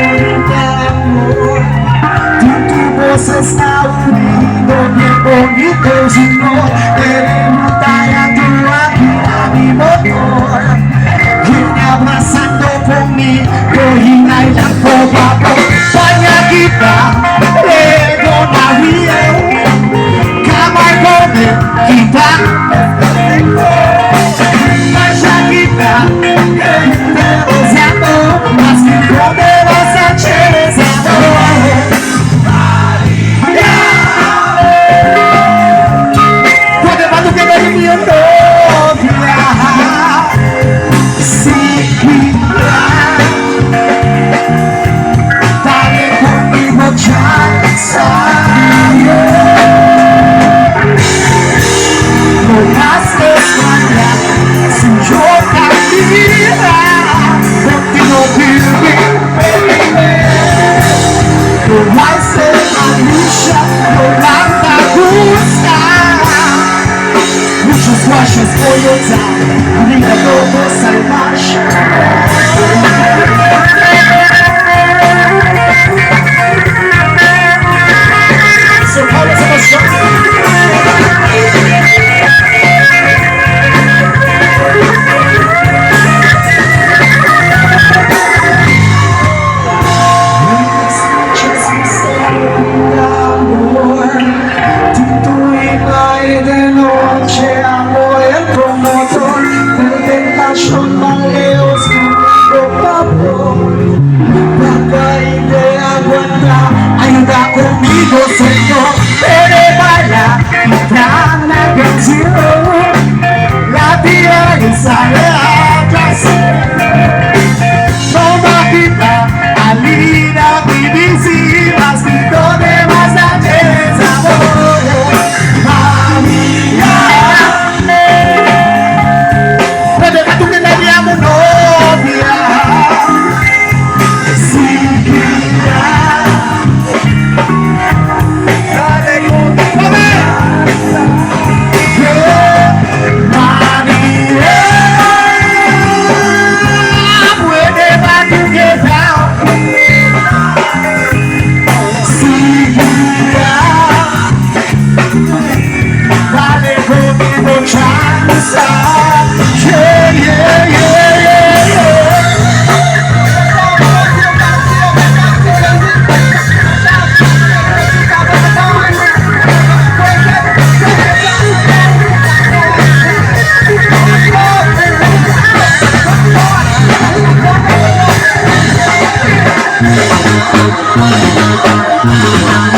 bonita amor. Tu voz está unido, bien bonito su amor. Queremos dar a tu vida mi motor. Viene abrazando conmigo y bailando papo. Banyak kita, ego nario. Kamar kode kita. Banyak kita, negociando. Así podemos hacer ese amor. Cuando que no mi novia. Dale conmigo chance. No más extrañar si yo camina contigo, baby. No hay ser malucha, no manda gusta. Muchos guachos voy a dar, diga todo salvaje. So call it a show. Ayuda conmigo, Señor, ven baila y trae la canción. La tía y sale a clase. Toma vida, alina, visitas, y donde más la tienes amor. María, no deja tú que te llamo novia. Thank you.